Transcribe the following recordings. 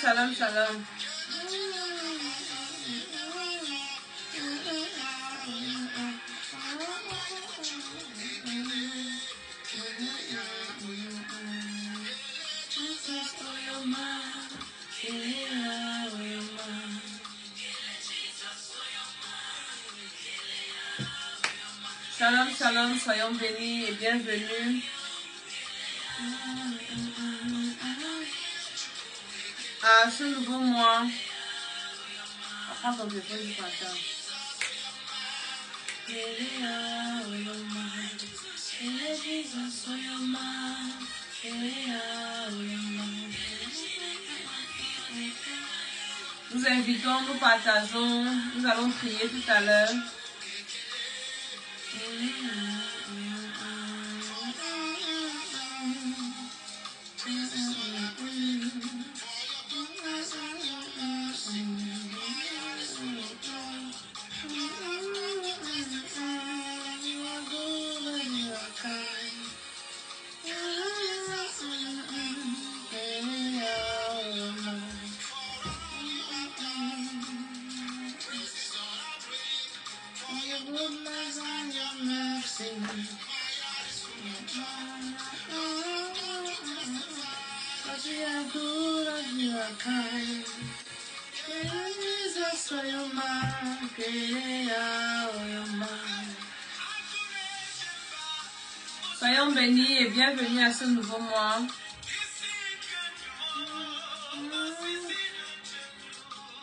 shalom, shalom. Shalom, shalom, soyons bénis et bienvenus à ce nouveau mois. Prends ton téléphone du matin. Nous invitons, nous partageons, nous allons prier tout à l'heure. Soyons bénis et bienvenus à ce nouveau mois.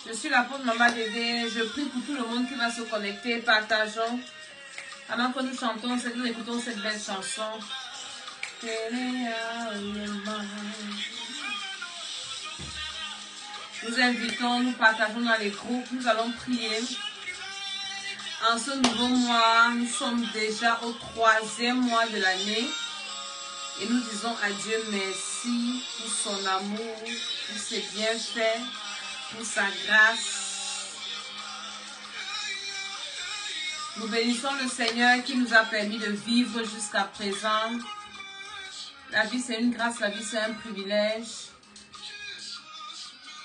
Je suis l'apôtre Maman Dédé. Je prie pour tout le monde qui va se connecter. Partageons. Avant que nous chantons, nous écoutons cette belle chanson. Nous invitons, nous partageons dans les groupes. Nous allons prier. En ce nouveau mois, nous sommes déjà au 3e mois de l'année et nous disons à Dieu merci pour son amour, pour ses bienfaits, pour sa grâce. Nous bénissons le Seigneur qui nous a permis de vivre jusqu'à présent. La vie c'est une grâce, la vie c'est un privilège.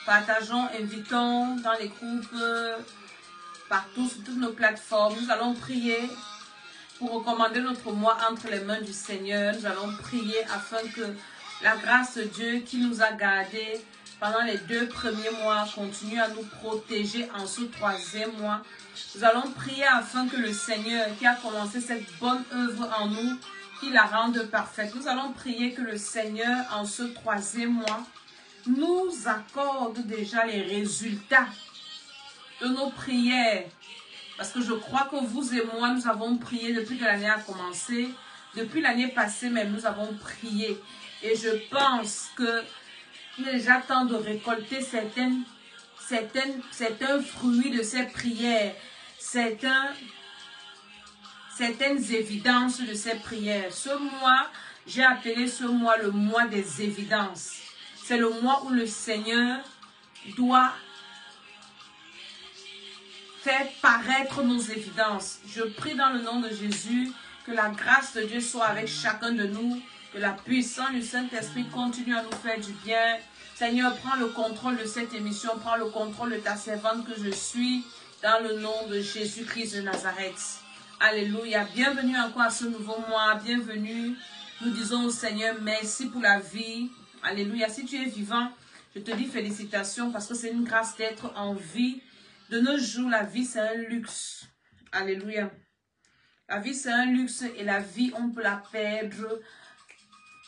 Partageons, invitons dans les groupes, partout sur toutes nos plateformes. Nous allons prier pour recommander notre mois entre les mains du Seigneur. Nous allons prier afin que la grâce de Dieu qui nous a gardés pendant les 2 premiers mois continue à nous protéger en ce 3e mois. Nous allons prier afin que le Seigneur qui a commencé cette bonne œuvre en nous, qu'il la rende parfaite. Nous allons prier que le Seigneur en ce 3e mois nous accorde déjà les résultats de nos prières, parce que je crois que vous et moi, nous avons prié depuis que l'année a commencé, depuis l'année passée même, nous avons prié, et je pense que il est déjà temps de récolter certains fruits de ces prières, certaines évidences de ces prières. Ce mois, j'ai appelé ce mois le mois des évidences. C'est le mois où le Seigneur doit faire paraître nos évidences. Je prie dans le nom de Jésus que la grâce de Dieu soit avec chacun de nous, que la puissance du Saint-Esprit continue à nous faire du bien. Seigneur, prends le contrôle de cette émission, prends le contrôle de ta servante que je suis, dans le nom de Jésus-Christ de Nazareth. Alléluia. Bienvenue encore à ce nouveau mois, bienvenue. Nous disons au Seigneur merci pour la vie. Alléluia. Si tu es vivant, je te dis félicitations parce que c'est une grâce d'être en vie. De nos jours, la vie, c'est un luxe. Alléluia. La vie, c'est un luxe et la vie, on peut la perdre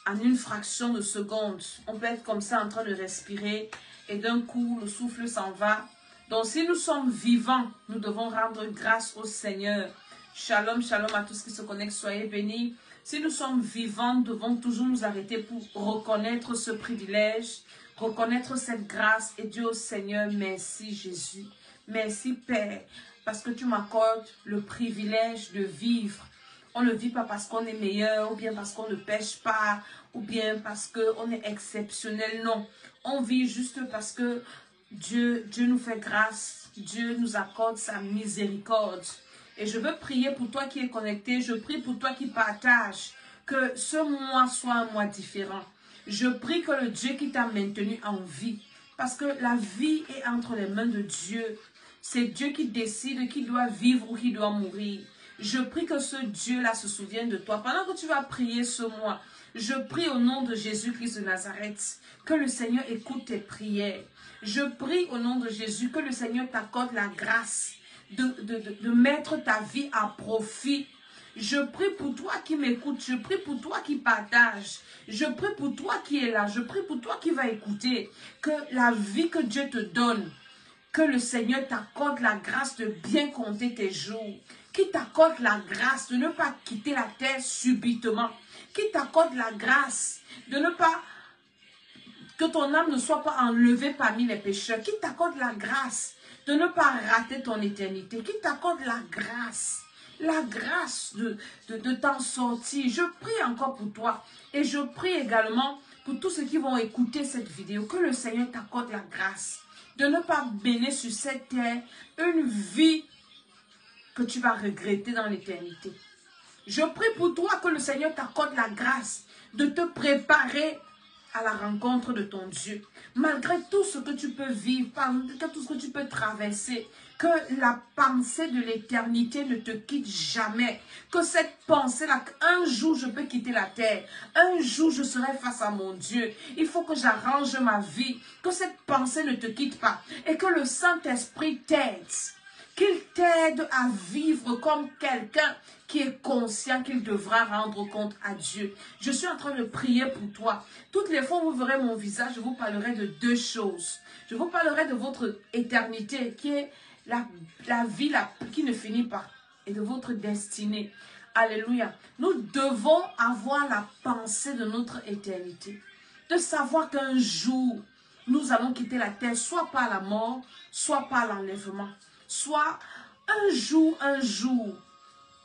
en une fraction de seconde. On peut être comme ça en train de respirer et d'un coup, le souffle s'en va. Donc, si nous sommes vivants, nous devons rendre grâce au Seigneur. Shalom, shalom à tous qui se connectent. Soyez bénis. Si nous sommes vivants, nous devons toujours nous arrêter pour reconnaître ce privilège, reconnaître cette grâce et dire au Seigneur, merci Jésus. Merci Père, parce que tu m'accordes le privilège de vivre. On ne vit pas parce qu'on est meilleur, ou bien parce qu'on ne pêche pas, ou bien parce qu'on est exceptionnel. Non, on vit juste parce que Dieu nous fait grâce. Dieu nous accorde sa miséricorde. Et je veux prier pour toi qui es connecté. Je prie pour toi qui partage. Que ce mois soit un mois différent. Je prie que le Dieu qui t'a maintenu en vie, Parce que la vie est entre les mains de Dieu. C'est Dieu qui décide qui doit vivre ou qui doit mourir. Je prie que ce Dieu-là se souvienne de toi. Pendant que tu vas prier ce mois, je prie au nom de Jésus-Christ de Nazareth que le Seigneur écoute tes prières. Je prie au nom de Jésus que le Seigneur t'accorde la grâce de mettre ta vie à profit. Je prie pour toi qui m'écoute, je prie pour toi qui partage, je prie pour toi qui est là, je prie pour toi qui va écouter, que la vie que Dieu te donne, que le Seigneur t'accorde la grâce de bien compter tes jours, qu'il t'accorde la grâce de ne pas quitter la terre subitement, qu'il t'accorde la grâce de ne pas, que ton âme ne soit pas enlevée parmi les pécheurs, qu'il t'accorde la grâce de ne pas rater ton éternité, qu'il t'accorde la grâce de t'en sortir. Je prie encore pour toi et je prie également pour tous ceux qui vont écouter cette vidéo, que le Seigneur t'accorde la grâce de ne pas mener sur cette terre une vie que tu vas regretter dans l'éternité. Je prie pour toi que le Seigneur t'accorde la grâce de te préparer à la rencontre de ton Dieu. Malgré tout ce que tu peux vivre, malgré tout ce que tu peux traverser, que la pensée de l'éternité ne te quitte jamais. Que cette pensée-là, qu'un jour je peux quitter la terre, un jour je serai face à mon Dieu. Il faut que j'arrange ma vie, que cette pensée ne te quitte pas et que le Saint-Esprit t'aide. Qu'il t'aide à vivre comme quelqu'un qui est conscient qu'il devra rendre compte à Dieu. Je suis en train de prier pour toi. Toutes les fois où vous verrez mon visage, je vous parlerai de deux choses. Je vous parlerai de votre éternité qui est la vie qui ne finit pas et de votre destinée. Alléluia. Nous devons avoir la pensée de notre éternité. De savoir qu'un jour, nous allons quitter la terre, soit par la mort, soit par l'enlèvement. Soit un jour,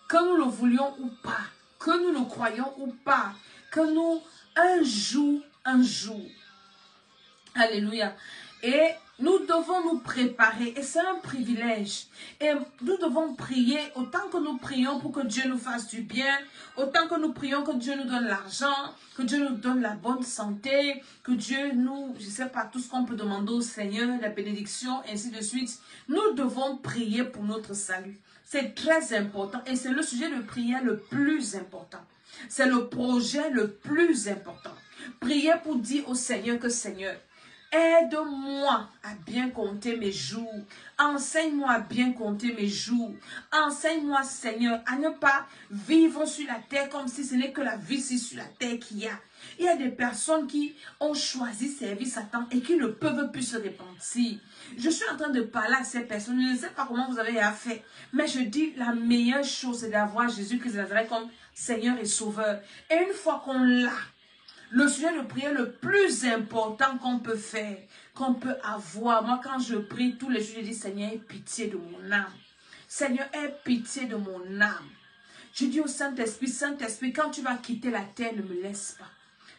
que nous le voulions ou pas, que nous le croyons ou pas, que nous, un jour, alléluia. Et nous devons nous préparer, et c'est un privilège. Et nous devons prier, autant que nous prions pour que Dieu nous fasse du bien, autant que nous prions que Dieu nous donne l'argent, que Dieu nous donne la bonne santé, que Dieu nous, je ne sais pas, tout ce qu'on peut demander au Seigneur, la bénédiction, ainsi de suite. Nous devons prier pour notre salut. C'est très important et c'est le sujet de prière le plus important. C'est le projet le plus important. Prier pour dire au Seigneur que Seigneur, aide-moi à bien compter mes jours. Enseigne-moi à bien compter mes jours. Enseigne-moi, Seigneur, à ne pas vivre sur la terre comme si ce n'est que la vie sur la terre qu'il y a. Il y a des personnes qui ont choisi servir Satan et qui ne peuvent plus se repentir. Je suis en train de parler à ces personnes. Je ne sais pas comment vous avez fait, mais je dis la meilleure chose, c'est d'avoir Jésus-Christ de Nazareth comme Seigneur et Sauveur. Et une fois qu'on l'a, le sujet de prière le plus important qu'on peut faire, qu'on peut avoir. Moi, quand je prie tous les jours, je dis, Seigneur, aie pitié de mon âme. Seigneur, aie pitié de mon âme. Je dis au Saint-Esprit, Saint-Esprit, quand tu vas quitter la terre, ne me laisse pas.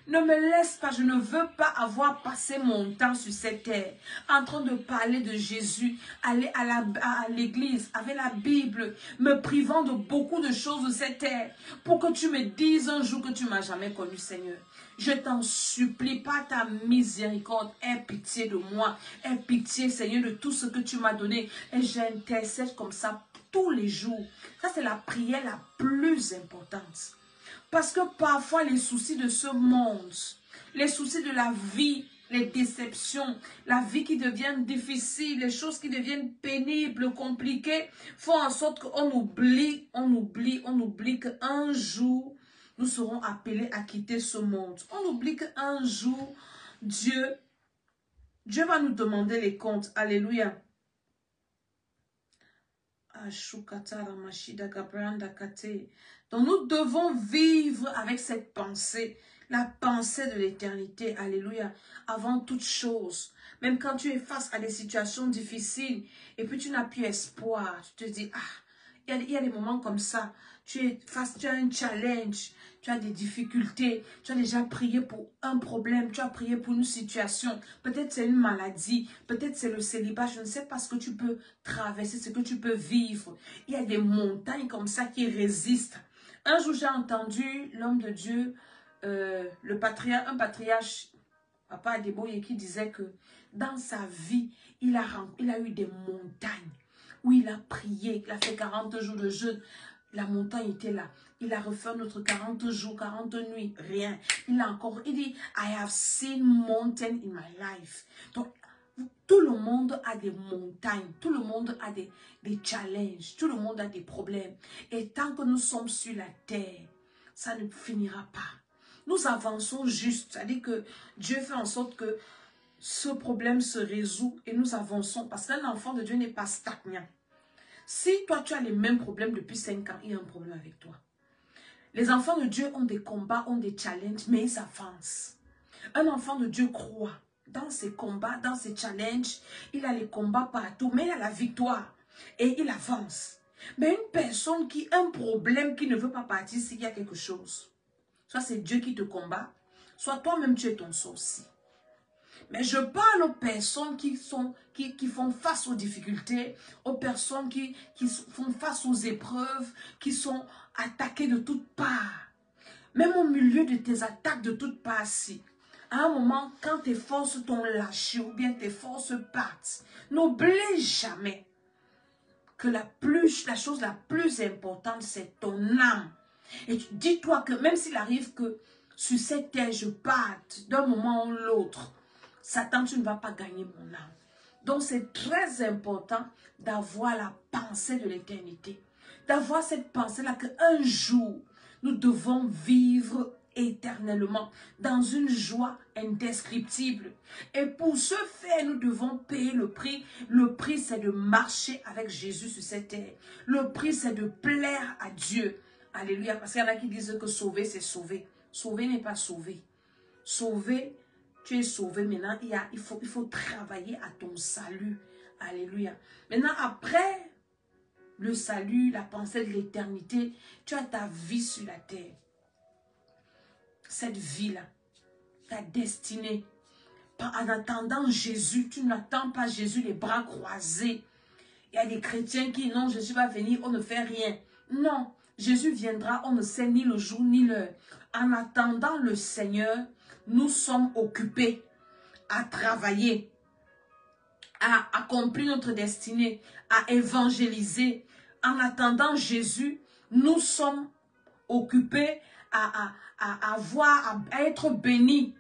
Ne me laisse pas, je ne veux pas avoir passé mon temps sur cette terre en train de parler de Jésus, aller à l'église avec la Bible, me privant de beaucoup de choses de cette terre pour que tu me dises un jour que tu ne m'as jamais connu, Seigneur. Je t'en supplie, par ta miséricorde, aie pitié de moi, aie pitié, Seigneur, de tout ce que tu m'as donné. Et j'intercède comme ça tous les jours. Ça, c'est la prière la plus importante. Parce que parfois, les soucis de ce monde, les soucis de la vie, les déceptions, la vie qui devient difficile, les choses qui deviennent pénibles, compliquées, font en sorte qu'on oublie qu'un jour, nous serons appelés à quitter ce monde. On oublie qu'un jour, Dieu va nous demander les comptes. Alléluia. Donc nous devons vivre avec cette pensée, la pensée de l'éternité, alléluia, avant toute chose. Même quand tu es face à des situations difficiles et puis tu n'as plus espoir, tu te dis, ah, il y a des moments comme ça, tu as un challenge, tu as des difficultés, tu as déjà prié pour un problème, tu as prié pour une situation, peut-être c'est une maladie, peut-être c'est le célibat, je ne sais pas ce que tu peux traverser, ce que tu peux vivre. Il y a des montagnes comme ça qui résistent. Un jour, j'ai entendu l'homme de Dieu, un patriarche, Papa Adeboye, qui disait que dans sa vie, il a eu des montagnes où il a prié, il a fait 40 jours de jeûne. La montagne était là. Il a refait un autre 40 jours, 40 nuits, rien. Il dit, I have seen mountain in my life. Donc, tout le monde a des montagnes, tout le monde a des challenges, tout le monde a des problèmes. Et tant que nous sommes sur la terre, ça ne finira pas. Nous avançons juste, c'est-à-dire que Dieu fait en sorte que ce problème se résout et nous avançons parce qu'un enfant de Dieu n'est pas stagnant. Si toi tu as les mêmes problèmes depuis 5 ans, il y a un problème avec toi. Les enfants de Dieu ont des combats, ont des challenges, mais ils avancent. Un enfant de Dieu croit dans ses combats, dans ses challenges. Il a les combats partout, mais il a la victoire et il avance. Mais une personne qui a un problème, qui ne veut pas partir s'il y a quelque chose, soit c'est Dieu qui te combat, soit toi-même tu es ton sorcier. Mais je parle aux personnes qui font face aux difficultés, aux personnes qui font face aux épreuves, qui sont attaquées de toutes parts. Même au milieu de tes attaques de toutes parts, si, à un moment, quand tes forces t'ont lâché ou bien tes forces partent, n'oublie jamais que la chose la plus importante, c'est ton âme. Et dis-toi que même s'il arrive que sur cette terre, je parte d'un moment ou l'autre, Satan, tu ne vas pas gagner mon âme. Donc, c'est très important d'avoir la pensée de l'éternité. D'avoir cette pensée-là qu'un jour, nous devons vivre éternellement dans une joie indescriptible. Et pour ce faire, nous devons payer le prix. Le prix, c'est de marcher avec Jésus sur cette terre. Le prix, c'est de plaire à Dieu. Alléluia. Parce qu'il y en a qui disent que sauver, c'est sauver. Sauver n'est pas sauver. Sauver, tu es sauvé. Maintenant, il faut travailler à ton salut. Alléluia. Maintenant, après le salut, la pensée de l'éternité, tu as ta vie sur la terre. Cette vie-là, ta destinée. En attendant Jésus, tu n'attends pas Jésus les bras croisés. Il y a des chrétiens qui, non, Jésus va venir, on ne fait rien. Non, Jésus viendra, on ne sait ni le jour ni l'heure. En attendant le Seigneur, nous sommes occupés à travailler, à accomplir notre destinée, à évangéliser. En attendant Jésus, nous sommes occupés à être bénis,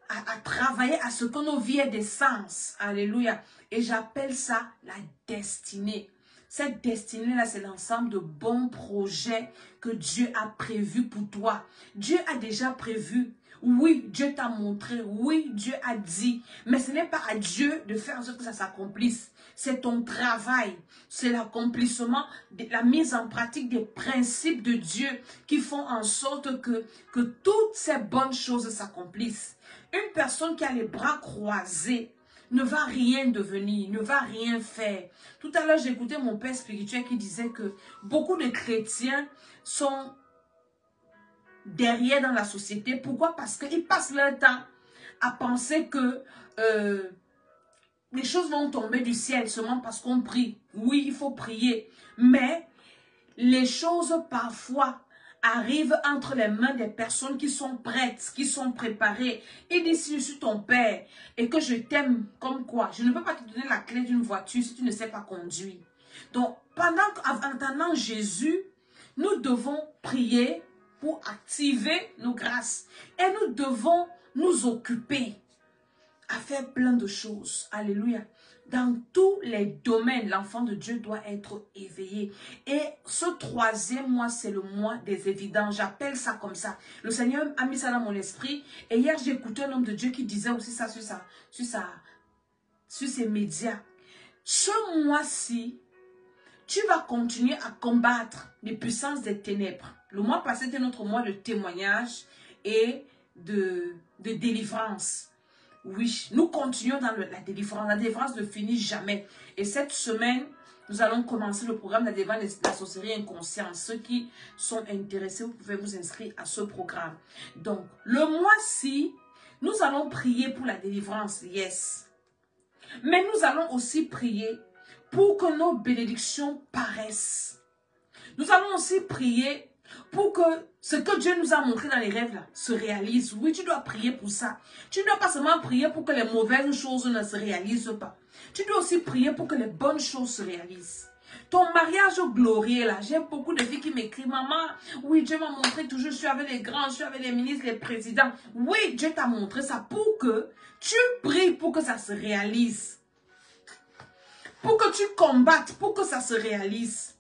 à travailler à ce que nos vies aient des sens. Alléluia. Et j'appelle ça la destinée. Cette destinée-là, c'est l'ensemble de bons projets que Dieu a prévus pour toi. Dieu a déjà prévu. Oui, Dieu t'a montré. Oui, Dieu a dit. Mais ce n'est pas à Dieu de faire en sorte que ça s'accomplisse. C'est ton travail. C'est l'accomplissement, la mise en pratique des principes de Dieu qui font en sorte que toutes ces bonnes choses s'accomplissent. Une personne qui a les bras croisés ne va rien devenir, ne va rien faire. Tout à l'heure, j'ai écouté mon père spirituel qui disait que beaucoup de chrétiens sont derrière dans la société. Pourquoi? Parce qu'ils passent leur temps à penser que les choses vont tomber du ciel seulement parce qu'on prie. Oui, il faut prier. Mais les choses parfois arrivent entre les mains des personnes qui sont prêtes, qui sont préparées. Il dit, si je suis ton père et que je t'aime comme quoi, je ne peux pas te donner la clé d'une voiture si tu ne sais pas conduire. Donc, en attendant Jésus, nous devons prier pour activer nos grâces. Et nous devons nous occuper à faire plein de choses. Alléluia. Dans tous les domaines, l'enfant de Dieu doit être éveillé. Et ce 3e mois, c'est le mois des évidences. J'appelle ça comme ça. Le Seigneur a mis ça dans mon esprit. Et hier, j'ai écouté un homme de Dieu qui disait aussi ça sur ses médias. Ce mois-ci, tu vas continuer à combattre les puissances des ténèbres. Le mois passé, c'était notre mois de témoignage et de délivrance. Oui, nous continuons dans la délivrance. La délivrance ne finit jamais. Et cette semaine, nous allons commencer le programme de la délivrance de la sorcellerie inconsciente. Ceux qui sont intéressés, vous pouvez vous inscrire à ce programme. Donc, le mois-ci, nous allons prier pour la délivrance, yes. Mais nous allons aussi prier pour que nos bénédictions paraissent. Nous allons aussi prier Pour que ce que Dieu nous a montré dans les rêves là se réalise. Oui, tu dois prier pour ça. Tu ne dois pas seulement prier pour que les mauvaises choses ne se réalisent pas. Tu dois aussi prier pour que les bonnes choses se réalisent. Ton mariage glorieux là, j'ai beaucoup de filles qui m'écrivent, maman, oui, Dieu m'a montré toujours, je suis avec les grands, je suis avec les ministres, les présidents. Oui, Dieu t'a montré ça pour que tu pries pour que ça se réalise. Pour que tu combattes, pour que ça se réalise.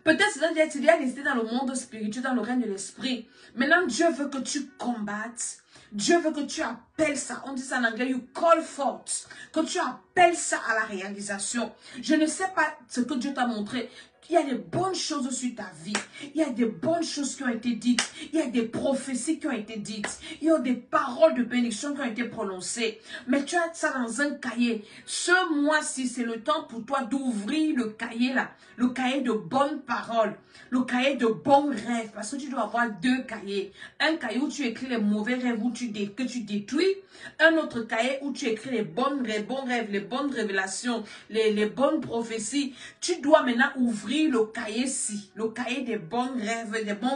Peut-être que tu dois rester dans le monde spirituel, dans le règne de l'esprit. Maintenant, Dieu veut que tu combattes. Dieu veut que tu appelles ça. On dit ça en anglais, you call forth. Que tu appelles ça à la réalisation. Je ne sais pas ce que Dieu t'a montré. Il y a des bonnes choses sur ta vie. Il y a des bonnes choses qui ont été dites. Il y a des prophéties qui ont été dites. Il y a des paroles de bénédiction qui ont été prononcées. Mais tu as ça dans un cahier. Ce mois-ci, c'est le temps pour toi d'ouvrir le cahier là. Le cahier de bonnes paroles. Le cahier de bons rêves. Parce que tu dois avoir deux cahiers. Un cahier où tu écris les mauvais rêves que tu détruis. Un autre cahier où tu écris les bons rêves, les bonnes révélations, les bonnes prophéties. Tu dois maintenant ouvrir le cahier-ci, le cahier des bons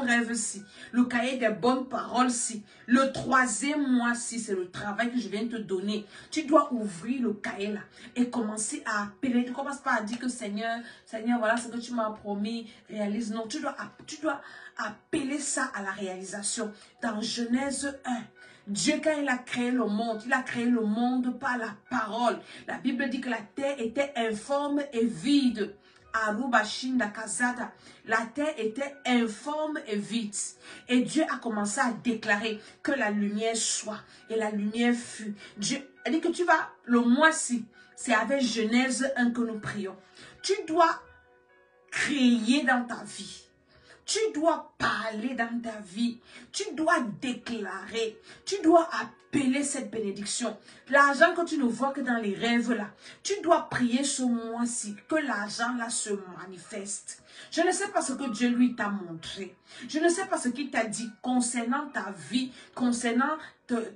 rêves-ci, le cahier des bonnes paroles-ci. Le troisième mois-ci, c'est le travail que je viens de te donner. Tu dois ouvrir le cahier là et commencer à appeler. Tu ne commences pas à dire que Seigneur, voilà ce que tu m'as promis, réalise. Non, tu dois appeler ça à la réalisation. Dans Genèse 1, Dieu, quand il a créé le monde par la parole. La Bible dit que la terre était informe et vide. La terre était informe et vide. Et Dieu a commencé à déclarer que la lumière soit. Et la lumière fut. Dieu a dit que tu vas, le mois-ci, c'est avec Genèse 1 que nous prions. Tu dois créer dans ta vie. Tu dois parler dans ta vie. Tu dois déclarer. Tu dois appeler cette bénédiction. L'argent que tu ne vois que dans les rêves là. Tu dois prier ce mois-ci que l'argent là se manifeste. Je ne sais pas ce que Dieu lui t'a montré. Je ne sais pas ce qu'il t'a dit concernant ta vie, concernant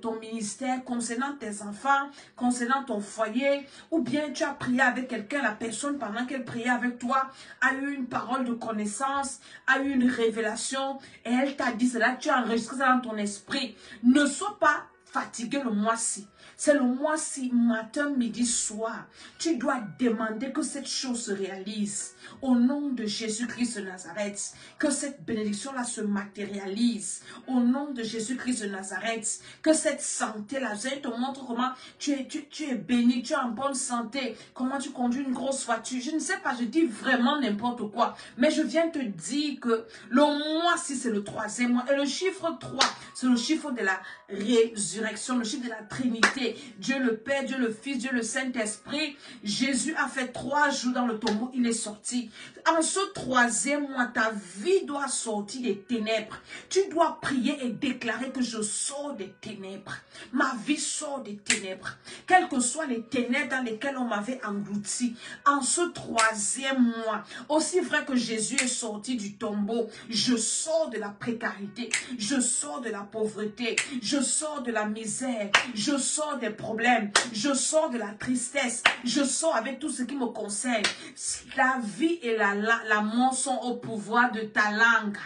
ton ministère, concernant tes enfants, concernant ton foyer, ou bien tu as prié avec quelqu'un, la personne pendant qu'elle priait avec toi a eu une parole de connaissance, a eu une révélation et elle t'a dit cela, tu as enregistré ça dans ton esprit. Ne sois pas fatigué le mois-ci. C'est le mois-ci, matin, midi, soir. Tu dois demander que cette chose se réalise. Au nom de Jésus-Christ de Nazareth, que cette bénédiction-là se matérialise. Au nom de Jésus-Christ de Nazareth, que cette santé-là, je te montre comment tu es béni, tu es en bonne santé, comment tu conduis une grosse voiture. Je ne sais pas, je dis vraiment n'importe quoi. Mais je viens te dire que le mois-ci, c'est le troisième mois. Et le chiffre 3, c'est le chiffre de la résurrection, le chiffre de la Trinité. Dieu le Père, Dieu le Fils, Dieu le Saint-Esprit. Jésus a fait 3 jours dans le tombeau, il est sorti. En ce troisième mois, ta vie doit sortir des ténèbres. Tu dois prier et déclarer que je sors des ténèbres. Ma vie sort des ténèbres. Quelles que soient les ténèbres dans lesquelles on m'avait englouti. En ce troisième mois, aussi vrai que Jésus est sorti du tombeau, je sors de la précarité. Je sors de la pauvreté. Je sors de la misère. Je sors des problèmes. Je sors de la tristesse. Je sors avec tout ce qui me concerne. La vie et la mort sont au pouvoir de ta langue.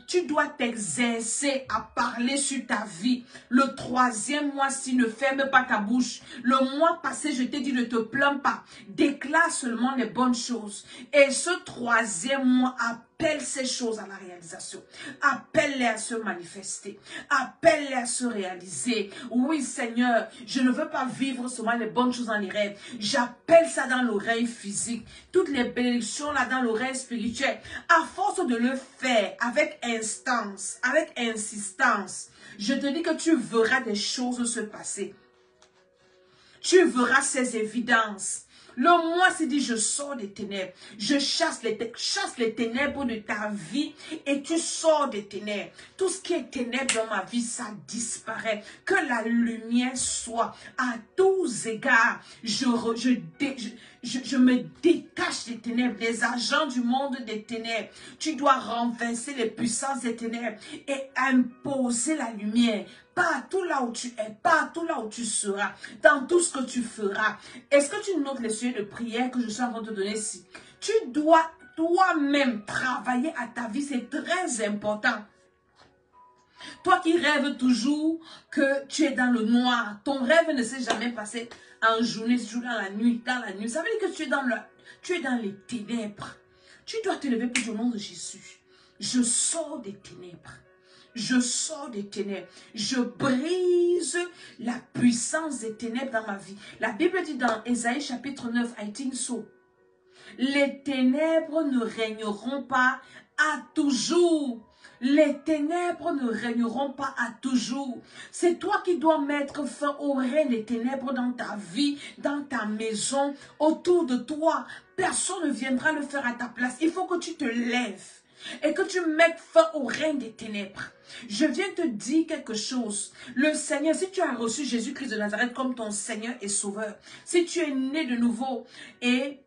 Tu dois t'exercer à parler sur ta vie. Le troisième mois, si ne ferme pas ta bouche. Le mois passé, je t'ai dit ne te plains pas. Déclare seulement les bonnes choses. Et ce troisième mois, appelle ces choses à la réalisation. Appelle-les à se manifester. Appelle-les à se réaliser. Oui, Seigneur, je ne veux pas vivre seulement les bonnes choses dans les rêves. J'appelle ça dans l'oreille physique. Toutes les bénédictions là dans l'oreille spirituelle. À force de le faire avec instance, avec insistance, je te dis que tu verras des choses se passer. Tu verras ces évidences. Le mois s'est dit, je sors des ténèbres. Je chasse les ténèbres de ta vie et tu sors des ténèbres. Tout ce qui est ténèbres dans ma vie, ça disparaît. Que la lumière soit à tous égards. Je me détache des ténèbres, des agents du monde des ténèbres. Tu dois renverser les puissances des ténèbres et imposer la lumière. Partout là où tu es, partout là où tu seras, dans tout ce que tu feras. Est-ce que tu notes les sujets de prière que je suis en train de te donner ici? Tu dois toi-même travailler à ta vie, c'est très important. Toi qui rêves toujours que tu es dans le noir, ton rêve ne s'est jamais passé en journée, toujours dans la nuit, Ça veut dire que tu es dans les ténèbres. Tu dois te lever pour le nom de Jésus. Je sors des ténèbres. Je sors des ténèbres. Je brise la puissance des ténèbres dans ma vie. La Bible dit dans Ésaïe chapitre 9, I think so. Les ténèbres ne régneront pas à toujours. Les ténèbres ne régneront pas à toujours. C'est toi qui dois mettre fin au règne des ténèbres dans ta vie, dans ta maison, autour de toi. Personne ne viendra le faire à ta place. Il faut que tu te lèves et que tu mettes fin au règne des ténèbres. Je viens te dire quelque chose. Le Seigneur, si tu as reçu Jésus-Christ de Nazareth comme ton Seigneur et Sauveur, si tu es né de nouveau et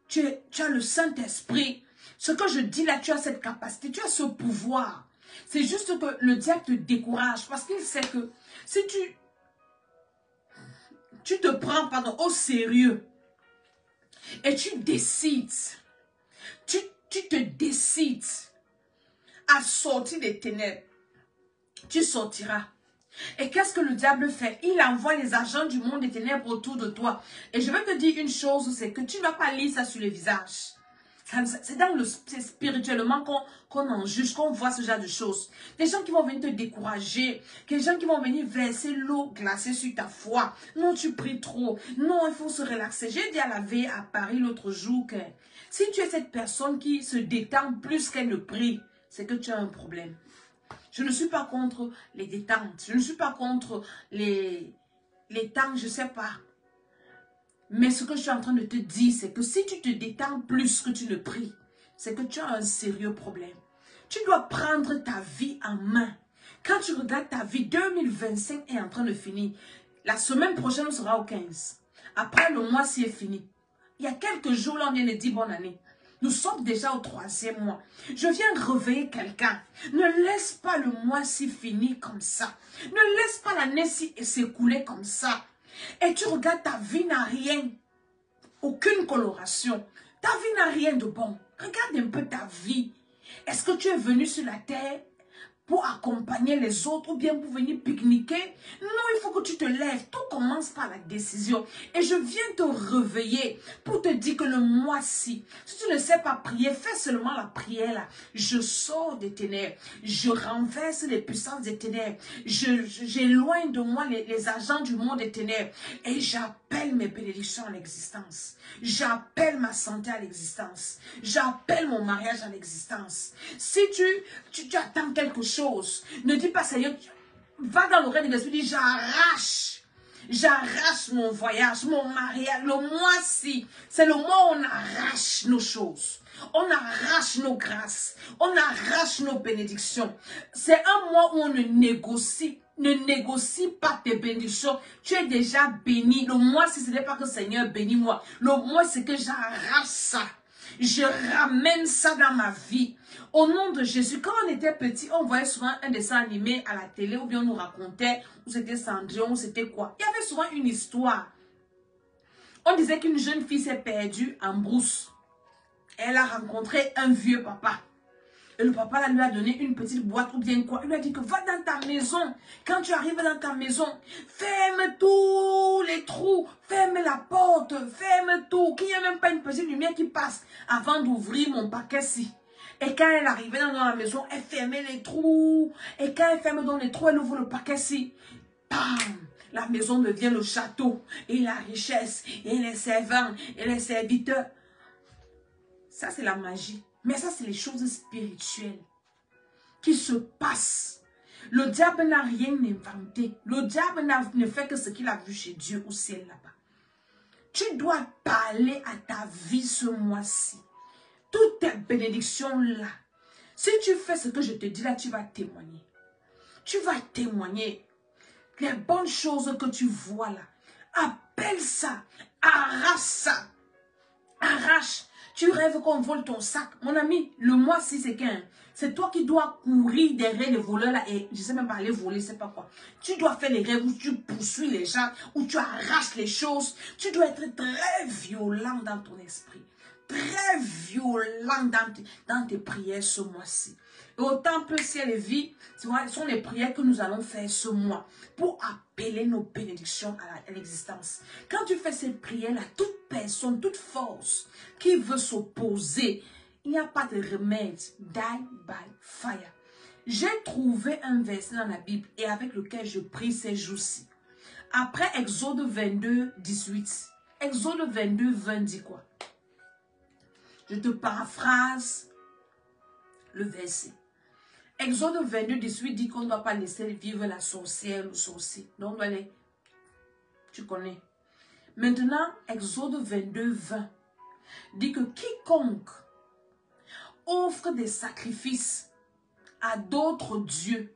tu as le Saint-Esprit, ce que je dis là, tu as cette capacité, tu as ce pouvoir. C'est juste que le diable te décourage parce qu'il sait que si tu te prends au sérieux et tu décides, tu te décides à sortir des ténèbres, tu sortiras. Et qu'est-ce que le diable fait? Il envoie les agents du monde des ténèbres autour de toi. Et je vais te dire une chose, c'est que tu ne vas pas lire ça sur le visage. C'est spirituellement qu'on en juge, qu'on voit ce genre de choses. Des gens qui vont venir te décourager, des gens qui vont venir verser l'eau glacée sur ta foi. Non, tu pries trop. Non, il faut se relaxer. J'ai dit à la veille à Paris l'autre jour que si tu es cette personne qui se détend plus qu'elle ne prie, c'est que tu as un problème. Je ne suis pas contre les détentes. Je ne suis pas contre les temps, je ne sais pas. Mais ce que je suis en train de te dire, c'est que si tu te détends plus que tu ne pries, c'est que tu as un sérieux problème. Tu dois prendre ta vie en main. Quand tu regardes ta vie, 2025 est en train de finir. La semaine prochaine sera au 15. Après, le mois-ci est fini. Il y a quelques jours, là, on vient de dire bonne année. Nous sommes déjà au 3e mois. Je viens réveiller quelqu'un. Ne laisse pas le mois-ci finir comme ça. Ne laisse pas l'année s'écouler comme ça. Et tu regardes, ta vie n'a rien. Aucune coloration. Ta vie n'a rien de bon. Regarde un peu ta vie. Est-ce que tu es venu sur la terre pour accompagner les autres ou bien pour venir pique-niquer? Non, il faut que tu te lèves. Tout commence par la décision. Et je viens te réveiller pour te dire que le mois-ci, si tu ne sais pas prier, fais seulement la prière là. Je sors des ténèbres. Je renverse les puissances des ténèbres. J'éloigne de moi les agents du monde des ténèbres. Et j'appelle mes bénédictions à l'existence. J'appelle ma santé à l'existence. J'appelle mon mariage à l'existence. Si tu attends quelque chose, ne dis pas Seigneur, va dans l'oreille de l'esprit, dis j'arrache mon voyage, mon mariage, le mois-ci. C'est le mois où on arrache nos choses. On arrache nos grâces. On arrache nos bénédictions. C'est un mois où on ne négocie. Ne négocie pas tes bénédictions. Tu es déjà béni. Le mois-ci, ce n'est pas que Seigneur bénis-moi. Le mois, c'est que j'arrache ça. Je ramène ça dans ma vie. Au nom de Jésus, quand on était petit, on voyait souvent un dessin animé à la télé ou bien on nous racontait où c'était Cendrillon, c'était quoi. Il y avait souvent une histoire. On disait qu'une jeune fille s'est perdue en brousse. Elle a rencontré un vieux papa. Et le papa là, lui a donné une petite boîte ou bien quoi. Il lui a dit que va dans ta maison. Quand tu arrives dans ta maison, ferme tous les trous. Ferme la porte. Ferme tout. Qu'il n'y ait même pas une petite lumière qui passe avant d'ouvrir mon paquet-ci. Et quand elle arrivait dans la maison, elle fermait les trous. Et quand elle ferme dans les trous, elle ouvre le paquet-ci. Bam! La maison devient le château. Et la richesse. Et les servants. Et les serviteurs. Ça, c'est la magie. Mais ça, c'est les choses spirituelles qui se passent. Le diable n'a rien inventé. Le diable ne fait que ce qu'il a vu chez Dieu au ciel là-bas. Tu dois parler à ta vie ce mois-ci. Toutes tes bénédictions là. Si tu fais ce que je te dis là, tu vas témoigner. Tu vas témoigner. Les bonnes choses que tu vois là. Appelle ça. Arrache ça. Arrache. Tu rêves qu'on vole ton sac. Mon ami, le mois-ci, c'est qu'un. C'est toi qui dois courir derrière les voleurs là. Et je ne sais même pas aller voler, c'est pas quoi. Tu dois faire les rêves où tu poursuis les gens, où tu arraches les choses. Tu dois être très violent dans ton esprit. très violent dans tes prières ce mois-ci. Et au temple ciel et vie, ce sont les prières que nous allons faire ce mois pour appeler nos bénédictions à l'existence. Quand tu fais ces prières-là, toute personne, toute force qui veut s'opposer, il n'y a pas de remède. Die by fire. J'ai trouvé un verset dans la Bible et avec lequel je prie ces jours-ci. Après Exode 22, 18. Exode 22, 20 dit quoi? Je te paraphrase le verset. Exode 22, 18 dit qu'on ne doit pas laisser vivre la sorcière ou le sorcier. Donc, allez, tu connais. Maintenant, Exode 22, 20 dit que quiconque offre des sacrifices à d'autres dieux,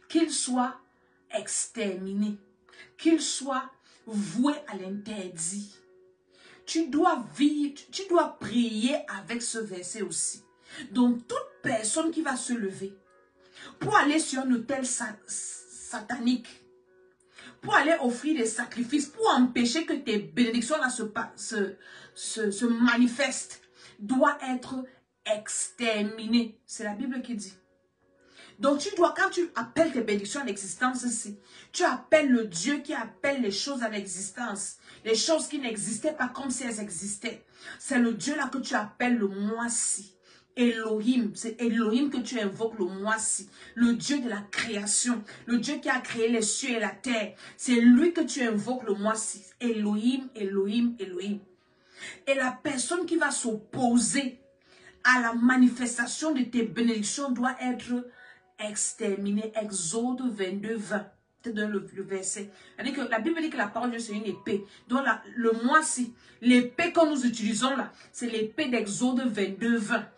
qu'ils soient exterminés, qu'ils soient voués à l'interdit. Tu dois vivre, tu dois prier avec ce verset aussi. Donc, toute personne qui va se lever pour aller sur un autel satanique, pour aller offrir des sacrifices, pour empêcher que tes bénédictions là se manifestent, doit être exterminé. C'est la Bible qui dit. Donc tu dois, quand tu appelles tes bénédictions à l'existence ici, tu appelles le Dieu qui appelle les choses à l'existence. Les choses qui n'existaient pas comme si elles existaient. C'est le Dieu là que tu appelles le moi-ci. Elohim, c'est Elohim que tu invoques le moi-ci. Le Dieu de la création. Le Dieu qui a créé les cieux et la terre. C'est lui que tu invoques le moi-ci. Elohim, Elohim, Elohim. Et la personne qui va s'opposer à la manifestation de tes bénédictions doit être exterminée. Exode 22, 20. Dans le verset. Que la Bible dit que la parole de Dieu c'est une épée. Donc le moi-ci, l'épée que nous utilisons là, c'est l'épée d'Exode 22, 20.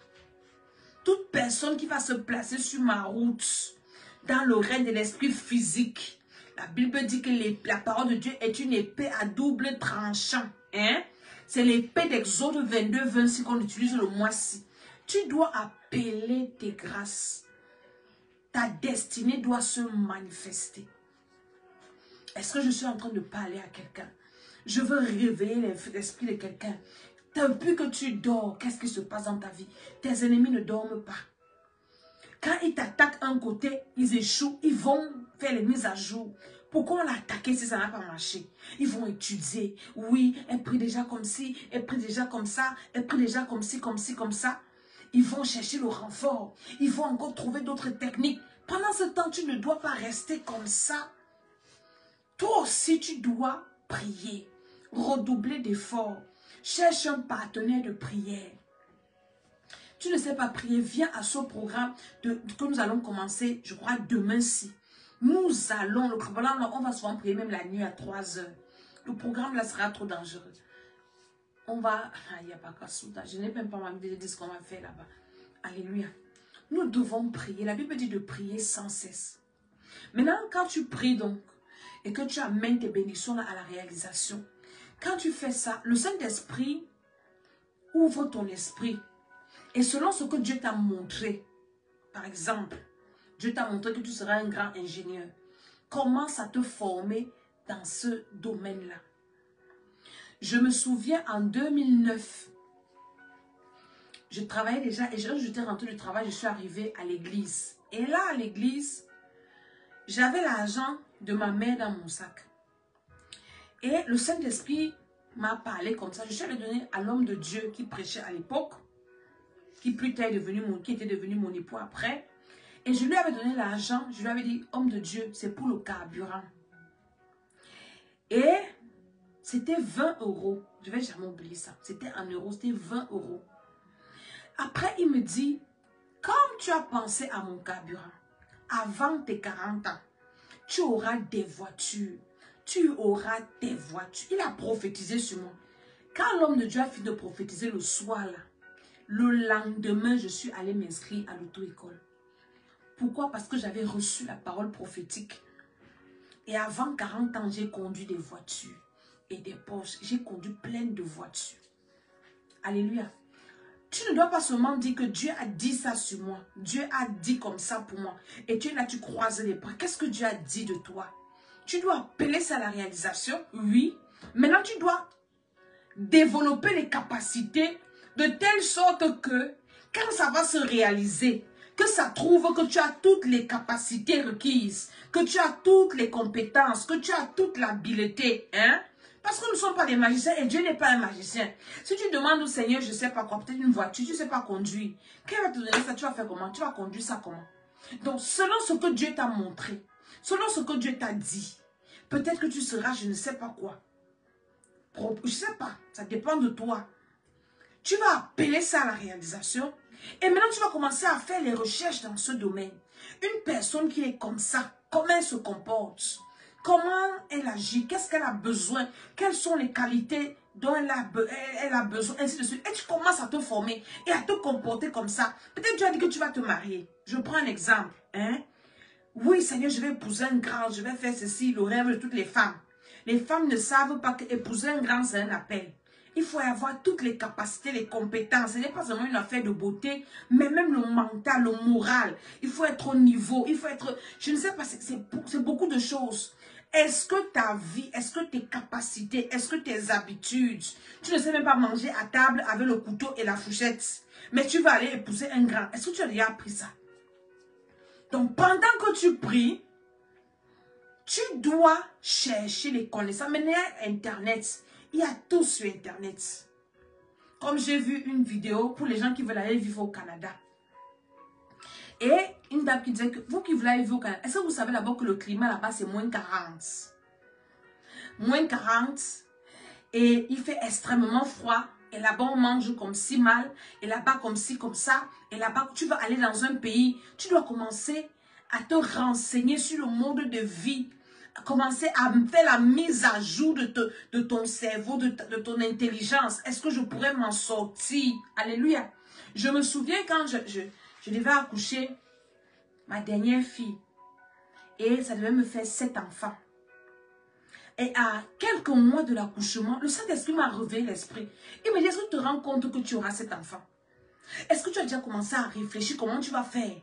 Toute personne qui va se placer sur ma route, dans le règne de l'esprit physique, la Bible dit que la parole de Dieu est une épée à double tranchant. Hein? C'est l'épée d'Exode 22, 26 qu'on utilise le mois-ci. Tu dois appeler tes grâces. Ta destinée doit se manifester. Est-ce que je suis en train de parler à quelqu'un? Je veux réveiller l'esprit de quelqu'un. Depuis que tu dors, qu'est-ce qui se passe dans ta vie? Tes ennemis ne dorment pas. Quand ils t'attaquent un côté, ils échouent, ils vont faire les mises à jour. Pourquoi on l'a attaqué si ça n'a pas marché? Ils vont étudier. Oui, elle prie déjà comme ci, elle prie déjà comme ça, elle prie déjà comme ci, comme ci, comme ça. Ils vont chercher le renfort. Ils vont encore trouver d'autres techniques. Pendant ce temps, tu ne dois pas rester comme ça. Toi aussi, tu dois prier. Redoubler d'efforts. Cherche un partenaire de prière. Tu ne sais pas prier, viens à ce programme que nous allons commencer, je crois, demain-ci. Nous allons, le programme, on va souvent prier même la nuit à 3 heures. Le programme là sera trop dangereux. On va, il n'y a pas qu'à souda, je n'ai même pas envie de dire ce qu'on va faire là-bas. Alléluia. Nous devons prier. La Bible dit de prier sans cesse. Maintenant, quand tu pries donc, et que tu amènes tes bénédictions à la réalisation, quand tu fais ça, le Saint-Esprit ouvre ton esprit. Et selon ce que Dieu t'a montré, par exemple, Dieu t'a montré que tu seras un grand ingénieur, commence à te former dans ce domaine-là. Je me souviens en 2009, je travaillais déjà, et j'étais rentrée du travail, je suis arrivée à l'église. Et là, à l'église, j'avais l'argent de ma mère dans mon sac. Et le Saint-Esprit m'a parlé comme ça. Je suis allée donner à l'homme de Dieu qui prêchait à l'époque, qui plus tard qui était devenu mon époux après. Et je lui avais donné l'argent, je lui avais dit, homme de Dieu, c'est pour le carburant. Et c'était 20 €. Je ne vais jamais oublier ça. C'était en euros, c'était 20 €. Après, il me dit, comme tu as pensé à mon carburant, avant tes 40 ans, tu auras des voitures. Tu auras des voitures. Il a prophétisé sur moi. Quand l'homme de Dieu a fini de prophétiser le soir, là, le lendemain, je suis allée m'inscrire à l'auto-école. Pourquoi? Parce que j'avais reçu la parole prophétique. Et avant 40 ans, j'ai conduit des voitures et des Porsche. J'ai conduit plein de voitures. Alléluia. Tu ne dois pas seulement dire que Dieu a dit ça sur moi. Dieu a dit comme ça pour moi. Et tu es là, tu croises les bras. Qu'est-ce que Dieu a dit de toi? Tu dois appeler ça à la réalisation, oui. Maintenant, tu dois développer les capacités De telle sorte que, quand ça va se réaliser, que ça trouve que tu as toutes les capacités requises, que tu as toutes les compétences, que tu as toute l'habileté, hein? Parce que nous ne sommes pas des magiciens et Dieu n'est pas un magicien. Si tu demandes au Seigneur, je ne sais pas quoi, peut-être une voiture, tu ne sais pas conduire. Quand il va te donner ça, tu vas faire comment? Tu vas conduire ça comment? Donc, selon ce que Dieu t'a montré, selon ce que Dieu t'a dit, peut-être que tu seras, je ne sais pas quoi. Je ne sais pas, ça dépend de toi. Tu vas appeler ça à la réalisation. Et maintenant, tu vas commencer à faire les recherches dans ce domaine. Une personne qui est comme ça, comment elle se comporte? Comment elle agit? Qu'est-ce qu'elle a besoin? Quelles sont les qualités dont elle a besoin? Ainsi de suite. Et tu commences à te former et à te comporter comme ça. Peut-être tu as dit que tu vas te marier. Je prends un exemple. Hein? Oui, Seigneur, je vais épouser un grand. Je vais faire ceci, le rêve de toutes les femmes. Les femmes ne savent pas qu'épouser un grand, c'est un appel. Il faut avoir toutes les capacités, les compétences. Ce n'est pas seulement une affaire de beauté, mais même le mental, le moral. Il faut être au niveau, il faut être... Je ne sais pas, c'est beaucoup de choses. Est-ce que ta vie, est-ce que tes capacités, est-ce que tes habitudes, tu ne sais même pas manger à table avec le couteau et la fourchette, mais tu vas aller épouser un grand. Est-ce que tu as déjà appris ça? Donc, pendant que tu pries, tu dois chercher les connaissances. Maintenant, Internet, il y a tout sur Internet. Comme j'ai vu une vidéo pour les gens qui veulent aller vivre au Canada. Et une dame qui disait que vous qui voulez aller vivre au Canada, est-ce que vous savez d'abord que le climat là-bas c'est moins 40? Moins 40. Et il fait extrêmement froid. Et là-bas on mange comme si mal. Et là-bas comme ci, comme ça. Et là-bas tu vas aller dans un pays. Tu dois commencer à te renseigner sur le mode de vie. Commencer à faire la mise à jour de ton cerveau, de ton intelligence. Est-ce que je pourrais m'en sortir? Alléluia. Je me souviens quand je devais accoucher ma dernière fille. Et ça devait me faire 7 enfants. Et à quelques mois de l'accouchement, le Saint-Esprit m'a réveillé l'esprit. Il me dit, est-ce que tu te rends compte que tu auras 7 enfants? Est-ce que tu as déjà commencé à réfléchir comment tu vas faire?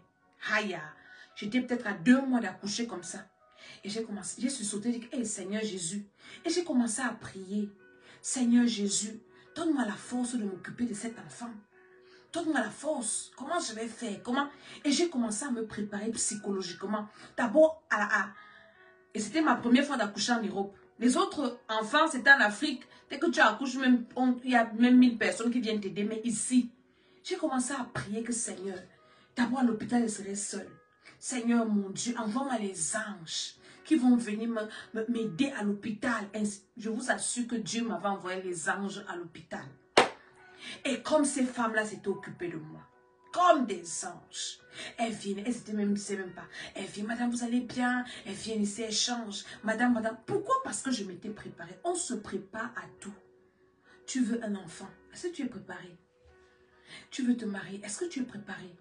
Aïe, j'étais peut-être à 2 mois d'accoucher comme ça. Et j'ai sauté et dit, hey, Seigneur Jésus. Et j'ai commencé à prier. Seigneur Jésus, donne-moi la force de m'occuper de cet enfant. Donne-moi la force. Comment je vais faire? Comment? Et j'ai commencé à me préparer psychologiquement. D'abord, et c'était ma première fois d'accoucher en Europe. Les autres enfants, c'était en Afrique. Dès que tu accouches, il y a même 1000 personnes qui viennent t'aider. Mais ici, j'ai commencé à prier que Seigneur, d'abord à l'hôpital, je serai seule. Seigneur mon Dieu, envoie-moi les anges qui vont venir m'aider à l'hôpital. Je vous assure que Dieu m'avait envoyé les anges à l'hôpital. Et comme ces femmes-là s'étaient occupées de moi, comme des anges, elles viennent, elles étaient même, je ne sais même pas, elles viennent, madame, vous allez bien? Elles viennent ici, elles changent. Madame, madame, pourquoi? Parce que je m'étais préparée. On se prépare à tout. Tu veux un enfant, est-ce que tu es préparé? Tu veux te marier, est-ce que tu es préparé?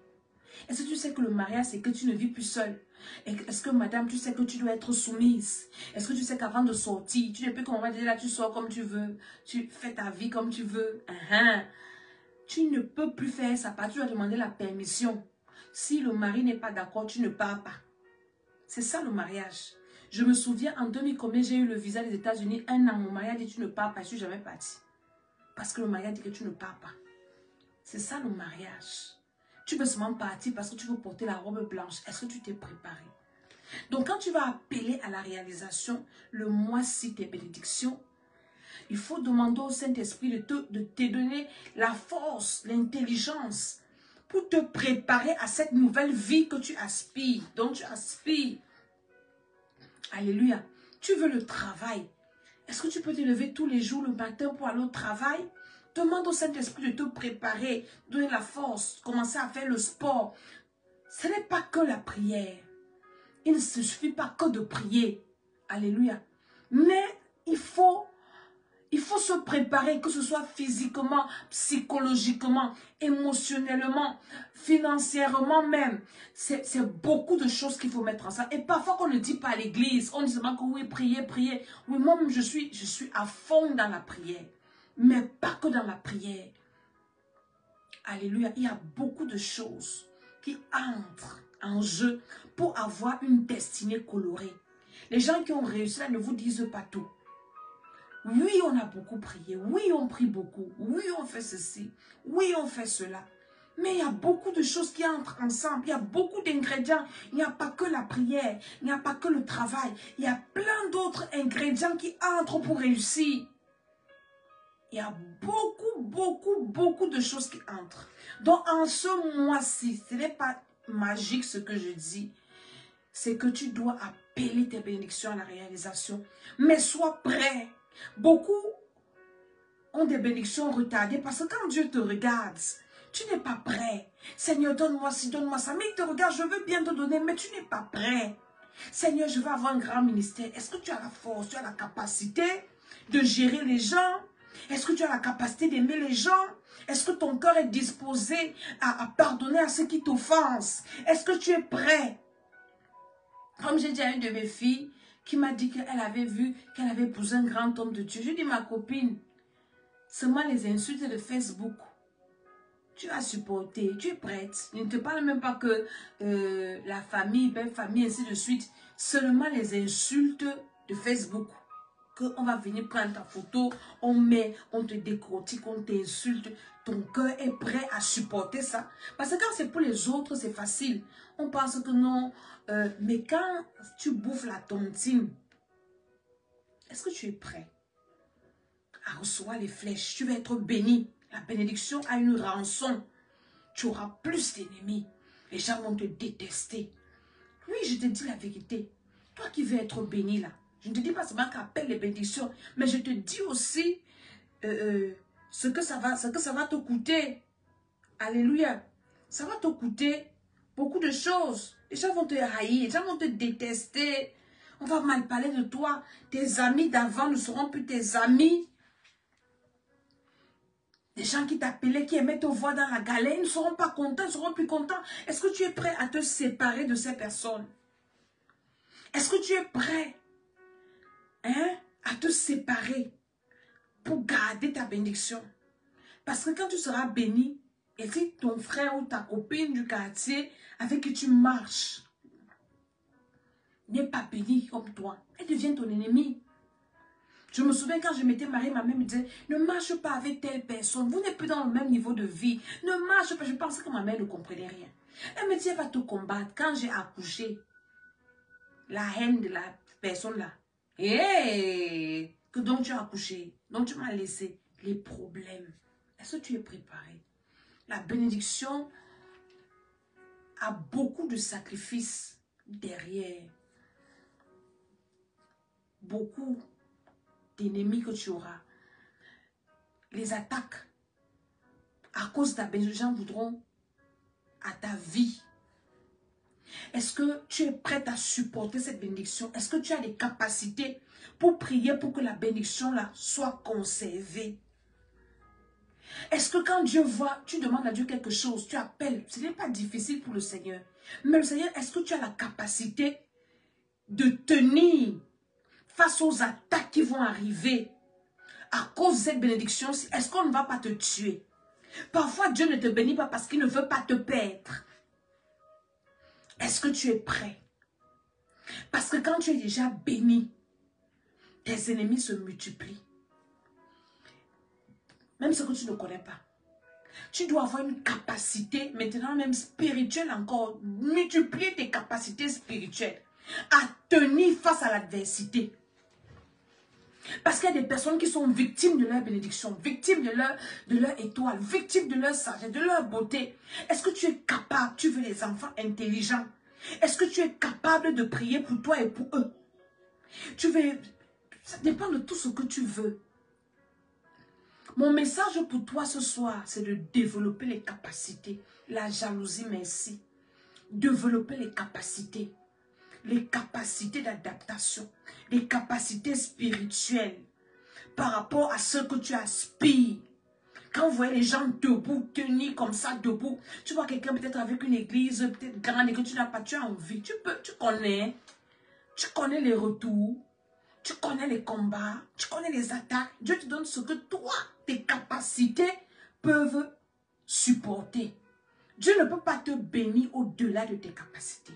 Est-ce que tu sais que le mariage, c'est que tu ne vis plus seule? Est-ce que, madame, tu sais que tu dois être soumise? Est-ce que tu sais qu'avant de sortir, tu n'es plus comme on va dire là, tu sors comme tu veux, tu fais ta vie comme tu veux? Tu ne peux plus faire ça, tu dois demander la permission. Si le mari n'est pas d'accord, tu ne pars pas. C'est ça le mariage. Je me souviens, en 2000, combien j'ai eu le visa des États-Unis, 1 an, mon mari a dit tu ne pars pas, je ne suis jamais partie. Parce que le mari a dit que tu ne pars pas. C'est ça le mariage. Tu peux seulement partir parce que tu veux porter la robe blanche. Est-ce que tu t'es préparé? Donc quand tu vas appeler à la réalisation, le mois-ci tes bénédictions, il faut demander au Saint-Esprit de te donner la force, l'intelligence pour te préparer à cette nouvelle vie que tu aspires, dont tu aspires. Alléluia. Tu veux le travail. Est-ce que tu peux te lever tous les jours le matin pour aller au travail? Demande au Saint-Esprit de te préparer, donner la force, commencer à faire le sport. Ce n'est pas que la prière. Il ne suffit pas que de prier. Alléluia. Mais il faut se préparer, que ce soit physiquement, psychologiquement, émotionnellement, financièrement même. C'est beaucoup de choses qu'il faut mettre en ça. Et parfois qu'on ne dit pas à l'église, on dit seulement que oui, prier, prier. Oui, moi-même, je suis à fond dans la prière. Mais pas que dans la prière. Alléluia. Il y a beaucoup de choses qui entrent en jeu pour avoir une destinée colorée. Les gens qui ont réussi là ne vous disent pas tout. Oui, on a beaucoup prié. Oui, on prie beaucoup. Oui, on fait ceci. Oui, on fait cela. Mais il y a beaucoup de choses qui entrent ensemble. Il y a beaucoup d'ingrédients. Il n'y a pas que la prière. Il n'y a pas que le travail. Il y a plein d'autres ingrédients qui entrent pour réussir. Il y a beaucoup de choses qui entrent. Donc, en ce mois-ci, ce n'est pas magique ce que je dis. C'est que tu dois appeler tes bénédictions à la réalisation. Mais sois prêt. Beaucoup ont des bénédictions retardées parce que quand Dieu te regarde, tu n'es pas prêt. Seigneur, donne-moi ci, donne-moi ça. Mais il te regarde, je veux bien te donner, mais tu n'es pas prêt. Seigneur, je veux avoir un grand ministère. Est-ce que tu as la force, tu as la capacité de gérer les gens? Est-ce que tu as la capacité d'aimer les gens? Est-ce que ton cœur est disposé à pardonner à ceux qui t'offensent? Est-ce que tu es prêt? Comme j'ai dit à une de mes filles qui m'a dit qu'elle avait vu qu'elle avait épousé un grand homme de Dieu. Je dis, ma copine, seulement les insultes de Facebook, tu as supporté, tu es prête. Je ne te parle même pas que la famille, belle famille, ainsi de suite. Seulement les insultes de Facebook. On va venir prendre ta photo, on met, on te décortique, on t'insulte. Ton cœur est prêt à supporter ça. Parce que quand c'est pour les autres, c'est facile. On pense que non. Mais quand tu bouffes la tontine, est-ce que tu es prêt à recevoir les flèches? Tu vas être béni. La bénédiction a une rançon. Tu auras plus d'ennemis. Les gens vont te détester. Oui, je te dis la vérité. Toi qui veux être béni là, je ne te dis pas seulement qu'appelle les bénédictions, mais je te dis aussi ce que ça va te coûter. Alléluia. Ça va te coûter beaucoup de choses. Les gens vont te haïr, les gens vont te détester. On va mal parler de toi. Tes amis d'avant ne seront plus tes amis. Les gens qui t'appelaient, qui aimaient te voir dans la galère, ils ne seront pas contents, ils ne seront plus contents. Est-ce que tu es prêt à te séparer de ces personnes? Est-ce que tu es prêt à te séparer pour garder ta bénédiction? Parce que quand tu seras béni, et si ton frère ou ta copine du quartier avec qui tu marches n'est pas béni comme toi, elle devient ton ennemi. Je me souviens quand je m'étais mariée, ma mère me disait, ne marche pas avec telle personne, vous n'êtes plus dans le même niveau de vie, ne marche pas. Je pensais que ma mère ne comprenait rien. Elle me dit, elle va te combattre. Quand j'ai accouché, la haine de la personne là, hey, que donc tu as accouché, donc tu m'as laissé les problèmes. Est-ce que tu es préparé? La bénédiction a beaucoup de sacrifices derrière. Beaucoup d'ennemis que tu auras. Les attaques à cause de ta bénédiction, les gens voudront à ta vie. Est-ce que tu es prête à supporter cette bénédiction? Est-ce que tu as les capacités pour prier pour que la bénédiction là soit conservée? Est-ce que quand Dieu voit, tu demandes à Dieu quelque chose, tu appelles, ce n'est pas difficile pour le Seigneur. Mais le Seigneur, est-ce que tu as la capacité de tenir face aux attaques qui vont arriver à cause de cette bénédiction? Est-ce qu'on ne va pas te tuer? Parfois, Dieu ne te bénit pas parce qu'il ne veut pas te perdre. Est-ce que tu es prêt? Parce que quand tu es déjà béni, tes ennemis se multiplient. Même ce que tu ne connais pas. Tu dois avoir une capacité, maintenant même spirituelle encore, multiplier tes capacités spirituelles à tenir face à l'adversité. Parce qu'il y a des personnes qui sont victimes de leur bénédiction, victimes de leur étoile, victimes de leur sagesse, de leur beauté. Est-ce que tu es capable, tu veux des enfants intelligents? Est-ce que tu es capable de prier pour toi et pour eux? Ça dépend de tout ce que tu veux. Mon message pour toi ce soir, c'est de développer les capacités. La jalousie, merci. Développer les capacités d'adaptation, les capacités spirituelles par rapport à ce que tu aspires. Quand vous voyez les gens debout, tenir comme ça, debout, tu vois quelqu'un peut-être avec une église, peut-être grande et que tu n'as pas, tu as envie, tu connais les retours, tu connais les combats, tu connais les attaques. Dieu te donne ce que toi, tes capacités peuvent supporter. Dieu ne peut pas te bénir au-delà de tes capacités.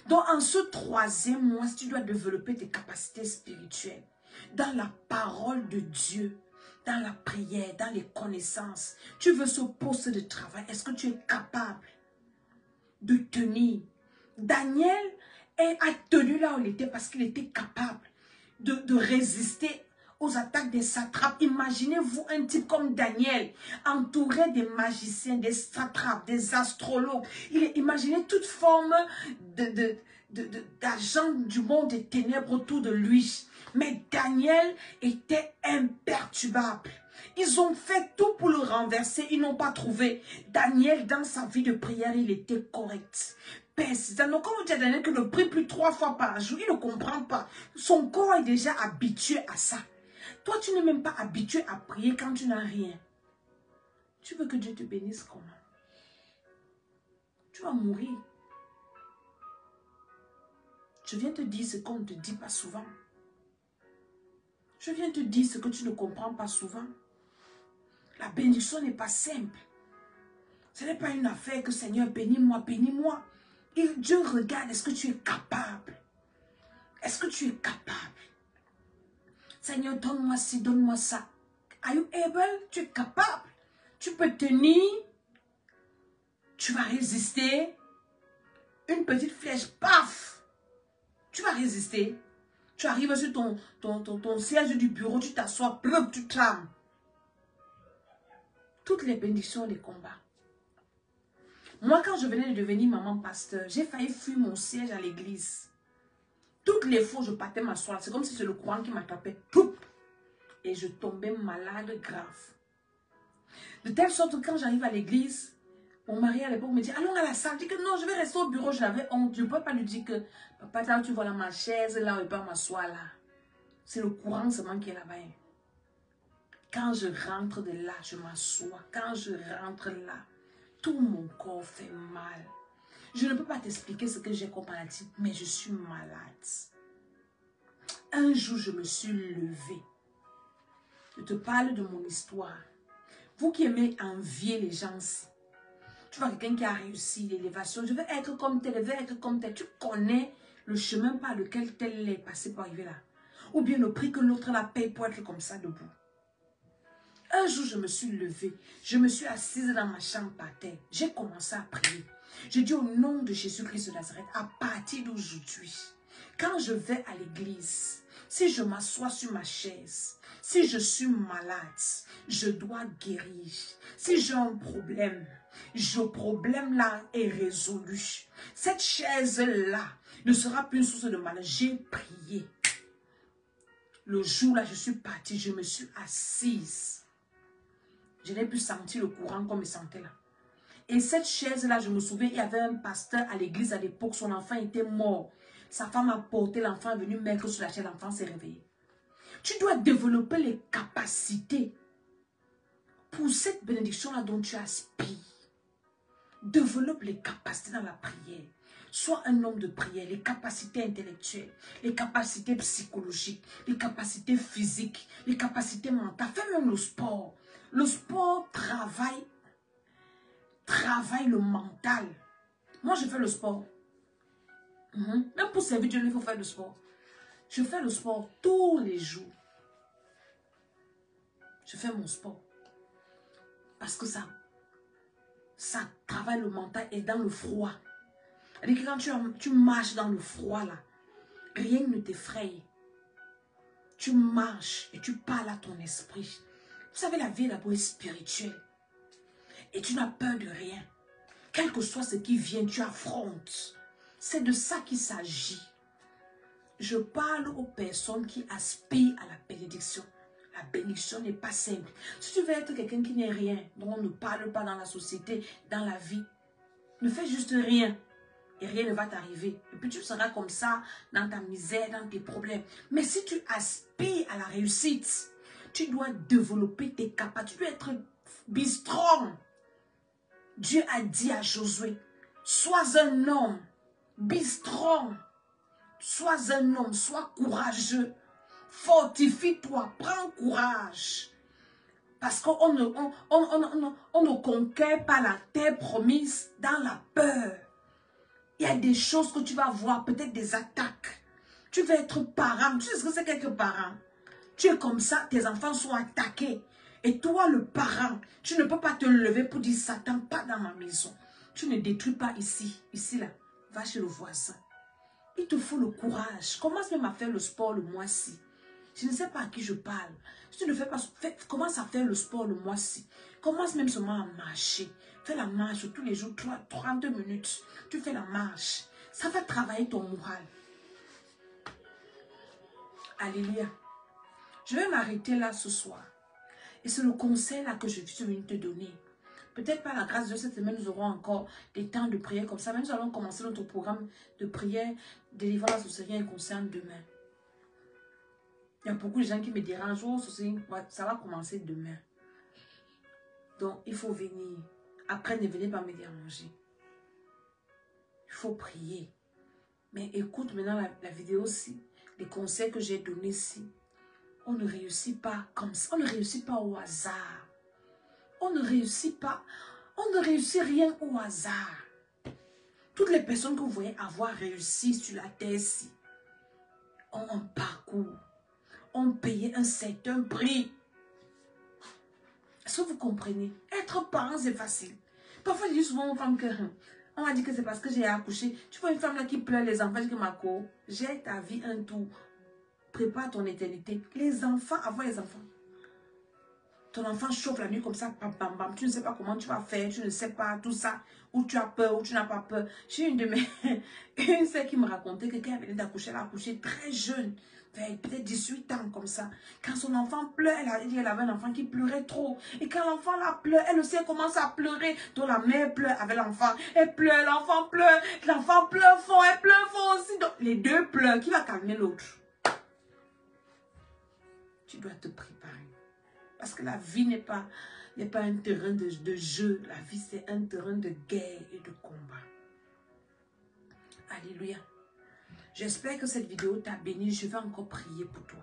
Donc, en ce 3e mois, si tu dois développer tes capacités spirituelles, dans la parole de Dieu, dans la prière, dans les connaissances. Tu veux ce poste de travail. Est-ce que tu es capable de tenir? Daniel a tenu là où il était parce qu'il était capable de résister aux attaques des satrapes. Imaginez-vous un type comme Daniel, entouré des magiciens, des satrapes, des astrologues. Imaginez toute forme d'agents du monde des ténèbres autour de lui. Mais Daniel était imperturbable. Ils ont fait tout pour le renverser, ils n'ont pas trouvé. Daniel, dans sa vie de prière, il était correct. Donc, quand on dit à Daniel que le prie plus 3 fois par jour, il ne comprend pas. Son corps est déjà habitué à ça. Toi, tu n'es même pas habitué à prier quand tu n'as rien. Tu veux que Dieu te bénisse comment? Tu vas mourir. Je viens te dire ce qu'on ne te dit pas souvent. Je viens te dire ce que tu ne comprends pas souvent. La bénédiction n'est pas simple. Ce n'est pas une affaire que Seigneur, bénis-moi, bénis-moi. Dieu regarde, est-ce que tu es capable? Est-ce que tu es capable? Seigneur, donne-moi ci, donne-moi ça. Are you able? Tu es capable. Tu peux tenir. Tu vas résister. Une petite flèche, paf! Tu vas résister. Tu arrives sur ton siège du bureau, tu t'assois, tu trames. Toutes les bénédictions, les combats. Moi, quand je venais de devenir maman pasteur, j'ai failli fuir mon siège à l'église. Toutes les fois, je partais m'asseoir. C'est comme si c'est le courant qui m'attrapait. Et je tombais malade grave. De telle sorte que quand j'arrive à l'église, mon mari à l'époque me dit, allons à la salle. Je dis que non, je vais rester au bureau. Je l'avais honte. Je ne peux pas lui dire que, papa, là, tu vois là, ma chaise, là où il peut m'asseoir là. C'est le courant seulement qui est là-bas. Quand je rentre de là, je m'assois. Quand je rentre là, tout mon corps fait mal. Je ne peux pas t'expliquer ce que j'ai comme maladie, mais je suis malade. Un jour, je me suis levée. Je te parle de mon histoire. Vous qui aimez envier les gens, tu vois quelqu'un qui a réussi l'élévation, je veux être comme tel, je veux être comme tel. Tu connais le chemin par lequel tel est passé pour arriver là. Ou bien le prix que l'autre la paye pour être comme ça debout. Un jour, je me suis levée. Je me suis assise dans ma chambre par terre. J'ai commencé à prier. Je dis au nom de Jésus-Christ de Nazareth, à partir d'aujourd'hui, quand je vais à l'église, si je m'assois sur ma chaise, si je suis malade, je dois guérir. Si j'ai un problème, ce problème-là est résolu. Cette chaise-là ne sera plus une source de malheur. J'ai prié. Le jour-là, je suis partie, je me suis assise. Je n'ai plus senti le courant comme il sentait là. Et cette chaise-là, je me souviens, il y avait un pasteur à l'église à l'époque, son enfant était mort. Sa femme a porté l'enfant, est venu mettre sur la chaise, l'enfant s'est réveillé. Tu dois développer les capacités pour cette bénédiction-là dont tu aspires. Développe les capacités dans la prière. Sois un homme de prière, les capacités intellectuelles, les capacités psychologiques, les capacités physiques, les capacités mentales. Fais même le sport. Le sport travaille le mental. Moi, je fais le sport. Même pour servir Dieu, il faut faire le sport. Je fais le sport tous les jours. Je fais mon sport. Parce que ça travaille le mental et dans le froid. C'est-à-dire que quand tu marches dans le froid, là, rien ne t'effraie. Tu marches et tu parles à ton esprit. Vous savez, la vie d'abord est spirituelle. Et tu n'as peur de rien. Quel que soit ce qui vient, tu affrontes. C'est de ça qu'il s'agit. Je parle aux personnes qui aspirent à la bénédiction. La bénédiction n'est pas simple. Si tu veux être quelqu'un qui n'est rien, dont on ne parle pas dans la société, dans la vie, ne fais juste rien. Et rien ne va t'arriver. Et puis tu seras comme ça dans ta misère, dans tes problèmes. Mais si tu aspires à la réussite, tu dois développer tes capacités. Tu dois être be strong. Dieu a dit à Josué, sois un homme, be strong. Sois un homme, sois courageux. Fortifie-toi, prends courage. Parce qu'on ne conquiert pas la terre promise dans la peur. Il y a des choses que tu vas voir, peut-être des attaques. Tu vas être parent. Tu sais ce que c'est qu'être parent? Tu es comme ça, tes enfants sont attaqués. Et toi, le parent, tu ne peux pas te lever pour dire Satan, pas dans ma maison. Tu ne détruis pas ici, là. Va chez le voisin. Il te faut le courage. Commence même à faire le sport le mois-ci. Je ne sais pas à qui je parle. Si tu ne fais pas, commence à faire le sport le mois-ci. Commence même seulement à marcher. Fais la marche tous les jours, 30 minutes. Tu fais la marche. Ça va travailler ton moral. Alléluia. Je vais m'arrêter là ce soir. Et c'est le conseil là que je suis venue te donner. Peut-être par la grâce de cette semaine, nous aurons encore des temps de prière comme ça. Même nous allons commencer notre programme de prière, délivrance au Seigneur et concerne demain. Il y a beaucoup de gens qui me dérangent. Oh, ça va commencer demain. Donc, il faut venir. Après, ne venez pas me déranger. Il faut prier. Mais écoute maintenant la vidéo ci. Les conseils que j'ai donnés ici. On ne réussit pas comme ça. On ne réussit pas au hasard. On ne réussit pas. On ne réussit rien au hasard. Toutes les personnes que vous voyez avoir réussi sur la terre ici ont un parcours. Ont payé un certain prix. Est-ce que vous comprenez? Être parent, c'est facile. Parfois, je dis souvent aux femmes que on m'a dit que c'est parce que j'ai accouché. Tu vois une femme là qui pleure les enfants, je dis que ma co, j'ai ta vie un tour. Prépare ton éternité. Les enfants, avoir les enfants. Ton enfant chauffe la nuit comme ça, bam, bam, bam. Tu ne sais pas comment tu vas faire, tu ne sais pas tout ça. Ou tu as peur, ou tu n'as pas peur. J'ai une de mes... une sœur qui me racontait que quand elle venait d'accoucher, elle a accouché très jeune. Peut-être 18 ans comme ça. Quand son enfant pleure, elle avait un enfant qui pleurait trop. Et quand l'enfant la pleure, elle aussi commence à pleurer. Donc la mère pleure avec l'enfant. Elle pleure, l'enfant pleure fort, elle pleure fort aussi. Donc les deux pleurent. Qui va calmer l'autre? Tu dois te préparer. Parce que la vie n'est pas un terrain de jeu. La vie, c'est un terrain de guerre et de combat. Alléluia. J'espère que cette vidéo t'a béni. Je vais encore prier pour toi.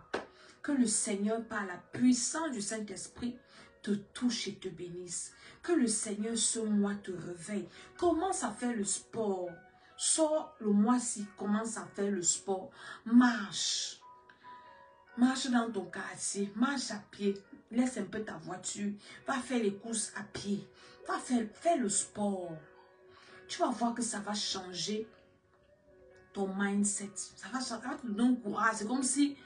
Que le Seigneur, par la puissance du Saint-Esprit, te touche et te bénisse. Que le Seigneur, ce mois, te réveille. Commence à faire le sport. Sors le mois-ci, commence à faire le sport. Marche. Marche dans ton quartier. Marche à pied. Laisse un peu ta voiture. Va faire les courses à pied. Va faire le sport. Tu vas voir que ça va changer ton mindset. Ça va te donner courage. C'est comme si,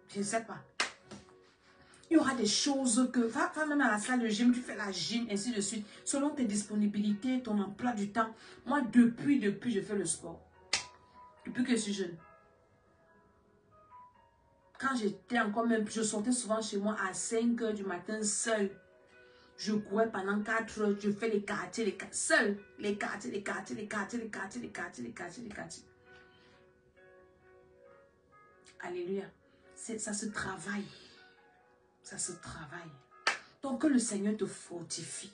je ne sais pas. Il y aura des choses que, va même à la salle de gym, tu fais la gym, ainsi de suite. Selon tes disponibilités, ton emploi du temps. Moi, depuis, je fais le sport. Depuis que je suis jeune. Quand j'étais encore même, je sortais souvent chez moi à 5 h du matin seule. Je courais pendant 4 heures, je fais les quartiers, seul. Les quartiers. Alléluia. Ça se travaille. Ça se travaille. Donc que le Seigneur te fortifie.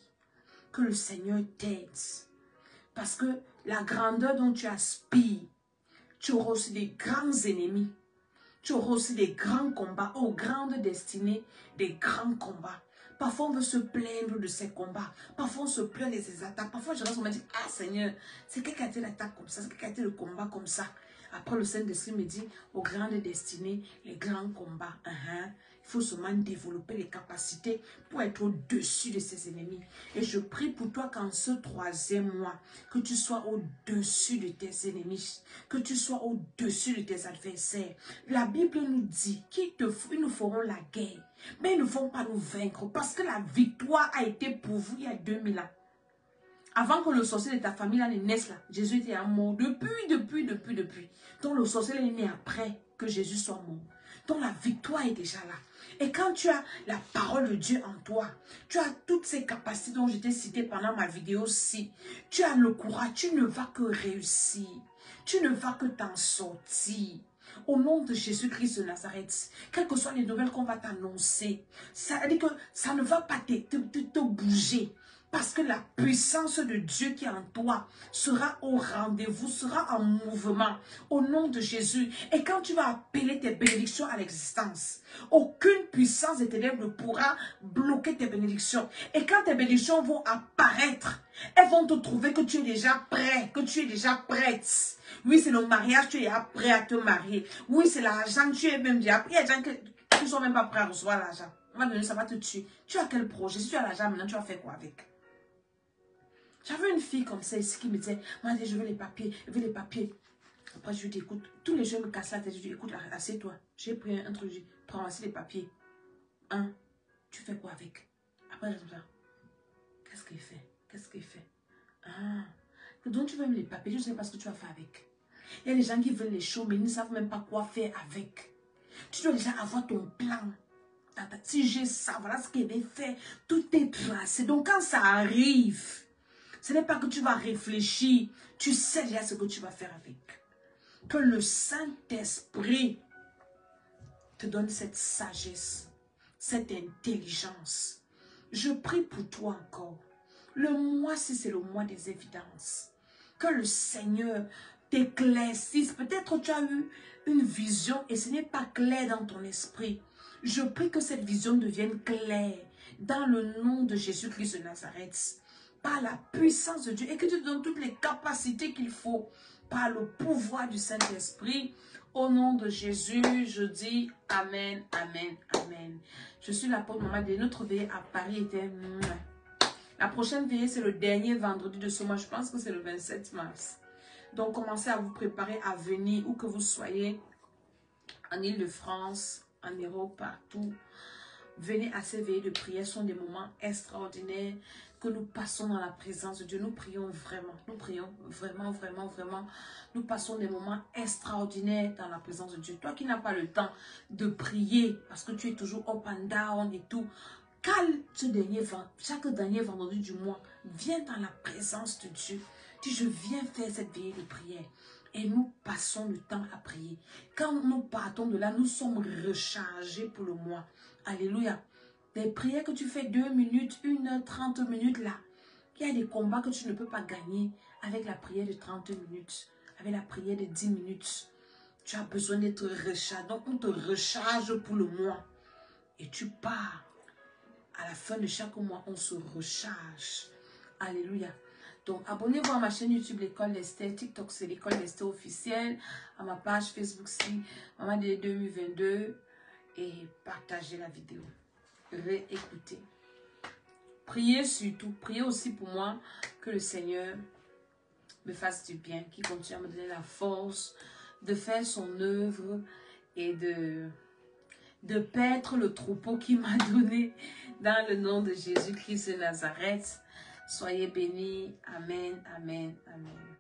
Que le Seigneur t'aide. Parce que la grandeur dont tu aspires, tu auras aussi des grands ennemis. Tu auras aussi des grands combats, aux grandes destinées, des grands combats. Parfois, on veut se plaindre de ces combats. Parfois, on se plaint de ces attaques. Parfois, je reste, on me dit, ah Seigneur, c'est quelqu'un qui a été l'attaque comme ça, c'est quelqu'un qui a été le combat comme ça. Après, le Saint-Esprit me dit, aux grandes destinées, les grands combats. Il faut seulement développer les capacités pour être au-dessus de ses ennemis. Et je prie pour toi qu'en ce 3e mois, que tu sois au-dessus de tes ennemis, que tu sois au-dessus de tes adversaires. La Bible nous dit qu'ils nous feront la guerre, mais ils ne vont pas nous vaincre parce que la victoire a été pour vous il y a 2000 ans. Avant que le sorcier de ta famille là ne naisse là, Jésus était mort depuis. Donc le sorcier est né après que Jésus soit mort. Donc la victoire est déjà là. Et quand tu as la parole de Dieu en toi, tu as toutes ces capacités dont je t'ai cité pendant ma vidéo-ci, tu as le courage, tu ne vas que réussir. Tu ne vas que t'en sortir. Au nom de Jésus-Christ de Nazareth, quelles que soient les nouvelles qu'on va t'annoncer, ça veut dire que ça ne va pas te bouger. Parce que la puissance de Dieu qui est en toi sera au rendez-vous, sera en mouvement au nom de Jésus. Et quand tu vas appeler tes bénédictions à l'existence, aucune puissance des ténèbres ne pourra bloquer tes bénédictions. Et quand tes bénédictions vont apparaître, elles vont te trouver que tu es déjà prêt, que tu es déjà prête. Oui, c'est le mariage, tu es déjà prêt à te marier. Oui, c'est l'argent, tu es même déjà prêt. Il y a des gens qui ne sont même pas prêts à recevoir l'argent. À un moment donné, ça va te tuer. Tu as quel projet? Si tu as l'argent maintenant, tu vas faire quoi avec? J'avais une fille comme ça ici qui me disait, moi je veux les papiers, je veux les papiers. Après je lui dis, écoute, tous les jeunes me cassent la tête. Je lui dis, écoute, assieds-toi. J'ai pris un truc, je dis, prends aussi les papiers. Hein? Tu fais quoi avec? Après je dis, qu'est-ce qu'il fait? Qu'est-ce qu'il fait? Ah, donc tu veux les papiers, je ne sais pas ce que tu vas faire avec. Il y a des gens qui veulent les choses, mais ils ne savent même pas quoi faire avec. Tu dois déjà avoir ton plan. Si j'ai ça, voilà ce qu'il avait fait. Tout est tracé. Donc quand ça arrive, ce n'est pas que tu vas réfléchir. Tu sais déjà ce que tu vas faire avec. Que le Saint-Esprit te donne cette sagesse, cette intelligence. Je prie pour toi encore. Le mois-ci, c'est le mois des évidences. Que le Seigneur t'éclaircisse. Peut-être tu as eu une vision et ce n'est pas clair dans ton esprit. Je prie que cette vision devienne claire dans le nom de Jésus-Christ de Nazareth. Par la puissance de Dieu et que tu te donnes toutes les capacités qu'il faut par le pouvoir du Saint-Esprit. Au nom de Jésus, je dis Amen, Amen, Amen. Je suis l'apôtre Maman de notre veillée à Paris était... La prochaine veillée, c'est le dernier vendredi de ce mois. Je pense que c'est le 27 mars. Donc, commencez à vous préparer à venir où que vous soyez. En Île-de-France, en Europe, partout. Venez à ces veillées de prière. Ce sont des moments extraordinaires que nous passons dans la présence de Dieu. Nous prions vraiment. Nous prions vraiment, vraiment, vraiment. Nous passons des moments extraordinaires dans la présence de Dieu. Toi qui n'as pas le temps de prier parce que tu es toujours up and down et tout. Chaque dernier vendredi du mois, viens dans la présence de Dieu. Dis, je viens faire cette veillée de prière. Et nous passons le temps à prier. Quand nous partons de là, nous sommes rechargés pour le mois. Alléluia. Des prières que tu fais 2 minutes, 1 heure, 30 minutes là. Il y a des combats que tu ne peux pas gagner avec la prière de 30 minutes. Avec la prière de 10 minutes. Tu as besoin d'être rechargé. Donc on te recharge pour le mois. Et tu pars. À la fin de chaque mois, on se recharge. Alléluia. Donc, abonnez-vous à ma chaîne YouTube, l'École d'Esther. TikTok, c'est l'École d'Esther officielle. À ma page Facebook, c'est Maman de 2022. Et partagez la vidéo. Réécoutez. Priez surtout. Priez aussi pour moi que le Seigneur me fasse du bien. Qu'il continue à me donner la force de faire son œuvre et de paître le troupeau qu'il m'a donné dans le nom de Jésus-Christ de Nazareth. Soyez bénis. Amen, amen, amen.